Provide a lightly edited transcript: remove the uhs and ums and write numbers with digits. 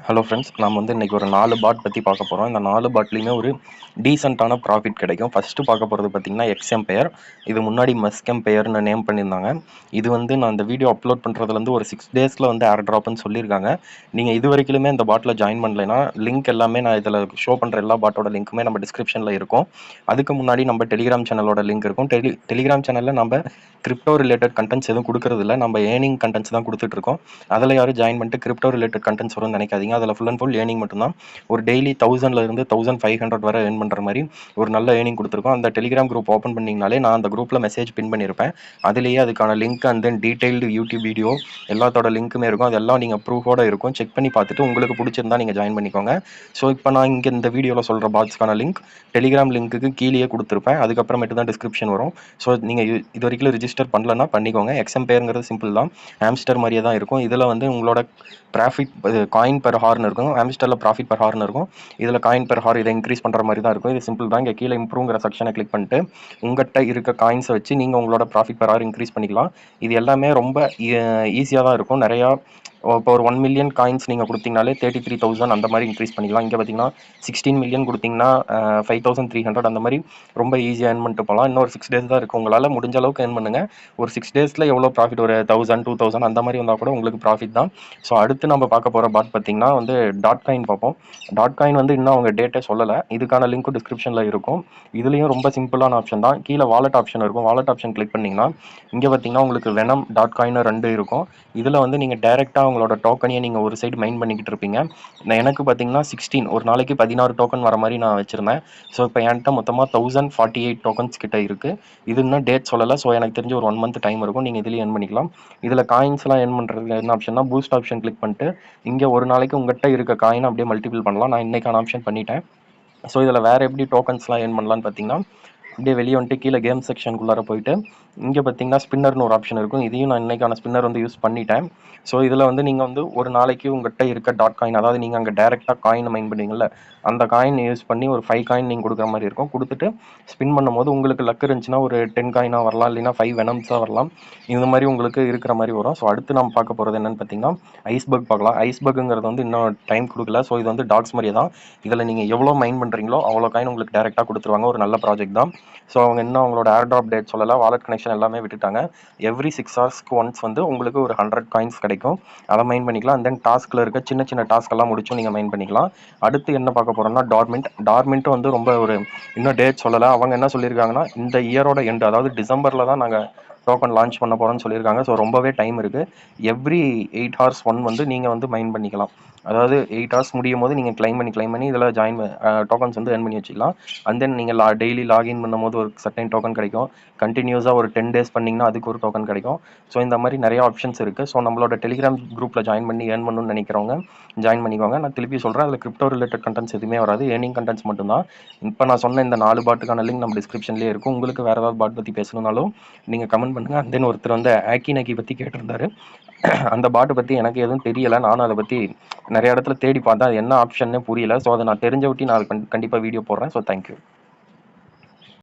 Hello friends, நம்ம வந்து இன்றைக்கி ஒரு 4 பாட் பற்றி பார்க்க போகிறோம். இந்த 4 பாட்லேயுமே ஒரு டீசெண்டான ப்ராஃபிட் கிடைக்கும். ஃபஸ்ட்டு பார்க்க போகிறது பார்த்திங்கன்னா எக்ஸ்எம்பயர். இது முன்னாடி மெஸ்கெம்பயர்னு நேம் பண்ணியிருந்தாங்க. இது வந்து நான் இந்த வீடியோ அப்லோட் பண்ணுறதுலேருந்து ஒரு 6 டேஸில் வந்து ஏர் ட்ராப்னு சொல்லியிருக்காங்க. நீங்கள் இது வரைக்குமே இந்த பாட்டில் ஜாயின் பண்ணலைன்னா லிங்க் எல்லாமே நான் இதில் ஷோ பண்ணுற எல்லா பாட்டோட லிங்க்குமே நம்ம டிஸ்கிரிப்ஷனில் இருக்கும். அதுக்கு முன்னாடி நம்ம டெலிகிராம் சேனலோட லிங்க் இருக்கும். டெலிகிராம் சேனலில் நம்ம கிரிப்டோ ரிலேட்டட் கண்டென்ட்ஸ் எதுவும் கொடுக்குறதில்ல, நம்ம ஏர்னிங் கண்டென்ட்ஸ் தான் கொடுத்துட்ருக்கோம். அதில் யாரும் ஜாயின் பண்ணிட்டு கிரிப்டோ ரிலேட்டட் கண்டென்ட்ஸ் வரும்னு நினைக்காதீங்க. அதில் ஃபுல் அண்ட் ஃபுல் ஏர்னிங் மட்டும்தான். ஒரு டெய்லி 1000லேருந்து 1500 வரை ஏர்ன் பண்ணுற மாதிரி ஒரு நல்ல ஏர்னிங் கொடுத்துருக்கோம். அந்த டெலிகிராம் குரூப் ஓப்பன் பண்ணிங்கனாலே நான் அந்த குரூப்பில் மெசேஜ் பின் பண்ணியிருப்பேன். அதுலேயே அதுக்கான link and then detailed YouTube video எல்லாத்தோட லிங்க்குமே இருக்கும். அதெல்லாம் நீங்கள் ப்ரூஃபோடு இருக்கும். செக் பண்ணி பார்த்துட்டு உங்களுக்கு பிடிச்சிருந்தா நீங்கள் ஜாயின் பண்ணிக்கோங்க. ஸோ இப்போ நான் இங்கே இந்த வீடியோவில் சொல்கிற பாட்ஸ்க்கான லிங்க் டெலிகிராம் லிங்க்குக்கு கீழே கொடுத்துருப்பேன். அதுக்கப்புறமேட்டு தான் டிஸ்கிரிப்ஷன் வரும். ஸோ நீங்கள் இது வரைக்கும் ரிஜிஸ்டர் பண்ணலன்னா பண்ணிக்கோங்க. எக்ஸ்எம்பயர்ங்கிறது சிம்பிள் தான், ஹாம்ஸ்டர் மாதிரியே தான் இருக்கும். இதில் வந்து உங்களோட ப்ராஃபிட் காயின் பெர் ஹார்னு இருக்கும். ஹாம்ஸ்டரில் ப்ராஃபிட் பெர் ஹார்னு இருக்கும். இதில் காயின் பெர் ஹார் இதை இன்க்ரீஸ் பண்ணுற மாதிரி தான் இருக்கும். இது சிம்பிள் தான். இங்கே கீழே இம்ப்ரூவ்ங்கிற செக்ஷனை கிளிக் பண்ணிட்டு உங்கள்கிட்ட இருக்க காயின்ஸை வச்சு நீங்கள் உங்களோட ப்ராஃபிட் பெர் ஹார் இன்க்ரீஸ் பண்ணிக்கலாம். இது எல்லாமே ரொம்ப ஈஸியாக தான் இருக்கும். நிறையா இப்போ ஒரு 1 மில்லியன் காயின்ஸ் நீங்கள் கொடுத்தீங்கனாலே 33,000 அந்த மாதிரி இன்க்ரீஸ் பண்ணிக்கலாம். இங்கே பார்த்தீங்கன்னா 16 மில்லியன் கொடுத்தீங்கன்னா 5300 அந்த மாதிரி ரொம்ப ஈஸியாக ஏர்ன் பண்ணிட்டு போகலாம். இன்னொரு 6 டேஸ் தான் இருக்குது. உங்களால் முடிஞ்ச அளவுக்கு ஏர்ன் பண்ணுங்கள். ஒரு 6 டேஸில் எவ்வளோ ப்ராஃபிட், ஒரு 1000 2000 அந்த மாதிரி வந்தால் கூட உங்களுக்கு ப்ராஃபிட் தான். ஸோ அடுத்து நம்ம பார்க்க போகிற பாட் பார்த்தீங்கன்னா வந்து டாட் காயின் பார்ப்போம். டாட் காயின் வந்து இன்னும் அவங்க டேட்டே சொல்லலை. இதுக்கான லிங்க்கும் டிஸ்கிரிப்ஷனில் இருக்கும். இதுலேயும் ரொம்ப சிம்பிளான ஆப்ஷன் தான். கீழே வாலெட் ஆப்ஷன் இருக்கும். வாலெட் ஆப்ஷன் கிளிக் பண்ணிங்கன்னா இங்கே பார்த்தீங்கன்னா உங்களுக்கு வெனம் டாட் காயின் 2 இருக்கும். இதில் வந்து நீங்கள் டேரெக்டாக உங்களோட டோக்கனையே நீங்கள் ஒரு சைடு மைன் பண்ணிக்கிட்டு இருப்பீங்க. எனக்கு பார்த்தீங்கன்னா 16 ஒரு நாளைக்கு 16 டோக்கன் வர மாதிரி நான் வச்சுருந்தேன். ஸோ இப்போ என்கிட்ட மொத்தமாக 1048 டோக்கன்ஸ் கிட்ட இருக்குது. இது இன்னும் டேட் சொல்லலை. ஸோ எனக்கு தெரிஞ்சு ஒரு 1 மந்த் டைம் இருக்கும். நீங்கள் இதுலேயே ஏர்ன் பண்ணிக்கலாம். இதில் காயின்ஸ்லாம் ஏர்ன் பண்ணுறதுக்கு என்ன ஆப்ஷன்னா பூஸ்ட் ஆப்ஷன் கிளிக் பண்ணிட்டு இங்கே ஒரு நாளைக்கு உங்கள்கிட்ட இருக்க காயினை அப்படியே மல்டிபிள் பண்ணலாம். நான் இன்றைக்கான ஆப்ஷன் பண்ணிட்டேன். ஸோ இதில் வேறு எப்படி டோக்கன்ஸ்லாம் ஏர்ன் பண்ணலான்னு பார்த்தீங்கன்னா அப்படியே வெளியே வந்துட்டு கீழே கேம் செக்ஷனுக்குள்ளார போயிட்டு இங்கே பார்த்தீங்கன்னா ஸ்பின்னர்னு ஒரு ஆப்ஷன் இருக்கும். இதையும் நான் இன்றைக்கான ஸ்பின்னர் வந்து யூஸ் பண்ணிட்டேன். ஸோ இதில் வந்து நீங்கள் வந்து ஒரு நாளைக்கு உங்கள்கிட்ட இருக்க டாட் காயின், அதாவது நீங்கள் அங்கே டேரெக்டாக காயின் மைன் பண்ணுவீங்கள்ல, அந்த காயின் யூஸ் பண்ணி ஒரு 5 காயின் நீங்கள் கொடுக்குற மாதிரி இருக்கும். கொடுத்துட்டு ஸ்பின் பண்ணும்போது உங்களுக்கு லக் இருந்துச்சுன்னா ஒரு 10 காயினாக வரலாம், இல்லைனா 5 வெனம்ஸாக வரலாம். இந்த மாதிரி உங்களுக்கு இருக்கிற மாதிரி வரும். ஸோ அடுத்து நம்ம பார்க்க போகிறது என்னென்னு பார்த்தீங்கன்னா ஐஸ்பர்க் பார்க்கலாம். ஐஸ்பர்க்குங்கிறது வந்து இன்னும் டைம் கொடுக்கல. ஸோ இது வந்து டாட்ஸ் மாதிரியே தான். இதில் நீங்கள் எவ்வளோ மைன் பண்ணுறீங்களோ அவ்வளோ காயின் உங்களுக்கு டேரெக்டாக கொடுத்துருவாங்க. ஒரு நல்ல ப்ராஜெக்ட் தான். ஸோ அவங்க இன்னும் அவங்களோட ஏர் ட்ராப் டேட் சொல்லலை, வாலெட் கனெக்ஷன் எல்லாமே விட்டுட்டாங்க. எவ்ரி 6 ஹவர்ஸ்க்கு ஒன்ஸ் வந்து உங்களுக்கு ஒரு 100 காயின்ஸ் கிடைக்கும். அதை மைன் பண்ணிக்கலாம். அண்ட் தென் டாஸ்கில் இருக்க சின்ன சின்ன டாஸ்க் எல்லாம் முடிச்சும் நீங்கள் மைன் பண்ணிக்கலாம். அடுத்து என்ன பார்க்க போகிறோம்னா டார்மெண்ட் வந்து ரொம்ப ஒரு இன்னும் டேட் சொல்லலை. அவங்க என்ன சொல்லியிருக்காங்கன்னா இந்த இயரோட எண்டு, அதாவது டிசம்பரில் தான் நாங்கள் டோக்கன் லான்ச் பண்ண போகிறோம்னு சொல்லியிருக்காங்க. ஸோ ரொம்பவே டைம் இருக்குது. எவ்ரி 8 ஹவர்ஸ் ஒன் வந்து நீங்கள் வந்து மைன் பண்ணிக்கலாம். அதாவது 8 ஹவர்ஸ் முடியும் போது நீங்கள் கிளைம் பண்ணி இதில் டோக்கன்ஸ் வந்து ஏர்ன் பண்ணி வச்சுக்கலாம். அண்ட் தென் நீங்கள் டெய்லி லாகின் பண்ணும் போது ஒரு சர்டைன் டோக்கன் கிடைக்கும். கண்டினியூஸாக ஒரு 10 டேஸ் பண்ணிங்கன்னா அதுக்கு ஒரு டோக்கன் கிடைக்கும். ஸோ இந்த மாதிரி நிறைய ஆப்ஷன்ஸ் இருக்குது. ஸோ நம்மளோட டெலிகிராம் குரூப்பில் ஜாயின் பண்ணி ஏர்ன் பண்ணணும்னு நினைக்கிறவங்க ஜாயின் பண்ணிக்கோங்க. நான் திருப்பி சொல்கிறேன், அதில் கிரிப்டோ ரிலேட்டட் கண்டென்ட்ஸ் எதுவுமே வராது, ஏர்னிங் கண்டென்ட்ஸ் மட்டும்தான். இப்போ நான் சொன்ன இந்த 4 பாட்டுக்கான லிங்க் நம்ம டிஸ்கிரிப்ஷன்லேயே இருக்கும். உங்களுக்கு வேறு ஏதாவது பாட் பற்றி பேசணுன்னாலும் நீங்கள் கமெண்ட் பண்ணுங்கள். அண்ட் தென் ஒருத்தர் வந்து ஆக்கி பற்றி கேட்டிருந்தாரு. அந்த பாட்டை பற்றி எனக்கு எதுவும் தெரியலை. நானும் அதை பற்றி நிறைய இடத்துல தேடி பார்த்தேன். அது என்ன ஆப்ஷன்னே புரியல. ஸோ அதை நான் தெரிஞ்ச விட்டு நான் கண்டிப்பாக வீடியோ போடுறேன். So thank you.